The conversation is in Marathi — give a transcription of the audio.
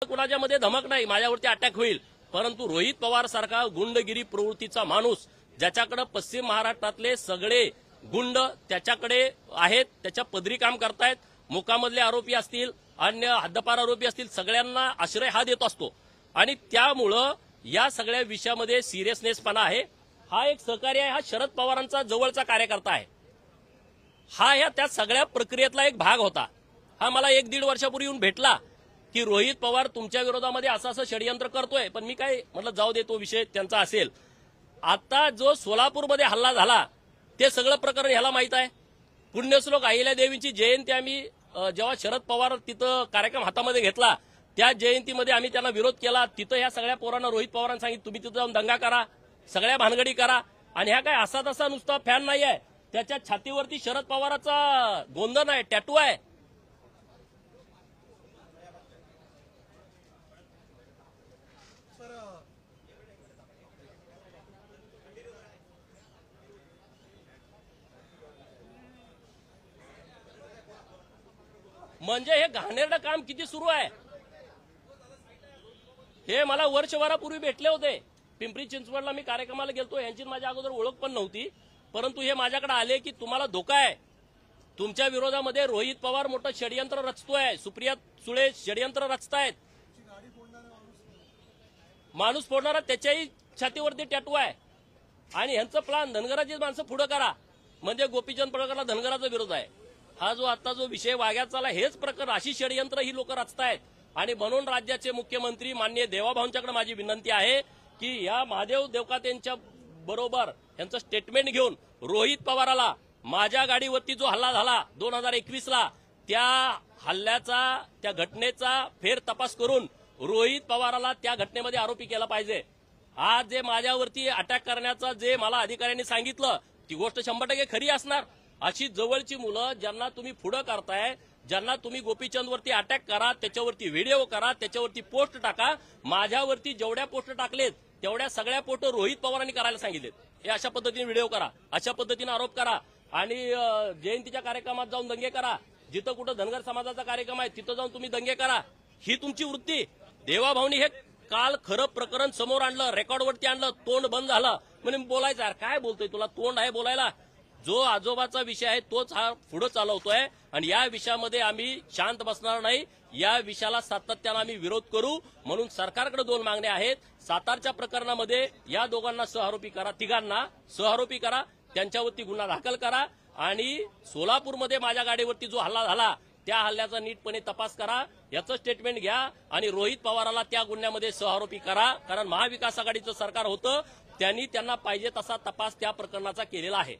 कुणाच्या मध्ये धमक नाही, माझ्यावरती अटॅक होईल, परंतु रोहित पवार सारखा गुंडगिरी प्रवृत्तीचा माणूस ज्याच्याकडे पश्चिम महाराष्ट्रातले सगळे गुंड त्याच्याकडे आहेत, त्याच्या पदरी काम करतायत, मुकामधले आरोपी असतील, अन्य हद्दपार आरोपी असतील, सगळ्यांना आश्रय हा देत असतो आणि त्यामुळं या सगळ्या विषयामध्ये सिरियसनेसपणा आहे। हा एक सहकारी आहे, हा शरद पवारांचा जवळचा कार्यकर्ता आहे, हा या त्या सगळ्या प्रक्रियेतला एक भाग होता। हा मला 1-1.5 वर्षापूर्वी येऊन भेटला की रोहित पवार तुमच्या विरोधामध्ये असं षडयंत्र करतोय, पण मी काय म्हटलं जाऊ दे, तो विषय त्यांचा असेल। आता जो सोलापूरमध्ये हल्ला झाला ते सगळं प्रकरण ह्याला माहित आहे। पुण्यश्लोक अहिल्यादेवींची जयंती आम्ही जेव्हा शरद पवार तिथं कार्यक्रम हातामध्ये घेतला त्या जयंतीमध्ये आम्ही त्यांना विरोध केला। तिथं ह्या सगळ्या पोरांना रोहित पवारांनी सांगितलं तुम्ही तिथं जाऊन दंगा करा, सगळ्या भानगडी करा, आणि ह्या काय असा तसा नुसता फॅन नाही आहे, त्याच्या छातीवरती शरद पवाराचा गोंधन आहे, टॅटू आहे। म्हणजे हे घाणेरडं काम किती सुरू आहे हे मला वर्षभरापूर्वी भेटले होते। पिंपरी चिंचवडला मी कार्यक्रमाला गेलतो, यांची माझ्या अगोदर ओळख पण नव्हती, परंतु हे माझ्याकडे आले की तुम्हाला धोका आहे, तुमच्या विरोधामध्ये रोहित पवार मोठं षडयंत्र रचतोय, सुप्रिया सुळे षडयंत्र रचतायत, माणूस फोडणारा त्याच्याही छातीवरती टॅटू आहे, आणि ह्यांचं प्लान धनगराची माणसं पुढे करा, म्हणजे गोपीचंद पडळकरला धनगराचा विरोध आहे। हा जो आता जो विषय वाग्यात चालला हेच प्रकरण, अशी षडयंत्र ही लोक रचतायत, आणि म्हणून राज्याचे मुख्यमंत्री माननीय देवाभाऊंच्याकडे माझी विनंती आहे की या महादेव देवकातेंच्या बरोबर यांचं स्टेटमेंट घेऊन रोहित पवाराला माझ्या गाडीवरती जो हल्ला झाला 2021ला त्या हल्ल्याचा त्या घटनेचा फेर तपास करून रोहित पवाराला त्या घटनेमध्ये आरोपी केला पाहिजे। आज जे माझ्यावरती अटॅक करण्याचा जे मला अधिकाऱ्यांनी सांगितलं ती गोष्ट 100% खरी असणार। अशी जवळची मुलं ज्यांना तुम्ही पुढे करताय, ज्यांना तुम्ही गोपीचंदवरती अटॅक करा, त्याच्यावरती व्हिडिओ करा, त्याच्यावरती पोस्ट टाका, माझ्यावरती जेवढ्या पोस्ट टाकलेत तेवढ्या सगळ्या पोस्ट रोहित पवारांनी करायला सांगितलेत। हे अशा पद्धतीने व्हिडिओ करा, अशा पद्धतीने आरोप करा, आणि जयंतीच्या कार्यक्रमात जाऊन दंगे करा, जिथं कुठं धनगर समाजाचा कार्यक्रम आहे तिथं जाऊन तुम्ही दंगे करा, ही तुमची वृत्ती। देवाभाऊनी हे काल खरं प्रकरण समोर आणलं, रेकॉर्डवरती आणलं, तोंड बंद झालं, म्हणजे बोलायचं यार काय बोलतोय, तुला तोंड आहे बोलायला? जो आजोबाचा विषय आहे तोच हा पुढे चालवतोय, आणि या विषयामध्ये आम्ही शांत बसणार नाही, या विषयाला सातत्याने आम्ही विरोध करू। म्हणून सरकारकडे 2 मागण्या आहेत। सातारच्या प्रकरणामध्ये या दोघांना सहआरोपी करा, तिघांना सहआरोपी करा, त्यांच्यावरती गुन्हा दाखल करा, आणि सोलापूरमध्ये माझ्या गाडीवरती जो हल्ला झाला त्या हल्ल्याचा नीटपणे तपास करा, याचं स्टेटमेंट घ्या, आणि रोहित पवाराला त्या गुन्ह्यामध्ये सहआरोपी करा, कारण महाविकास आघाडीचं सरकार होतं, त्यांनी त्यांना पाहिजे तसा तपास त्या प्रकरणाचा केलेला आहे।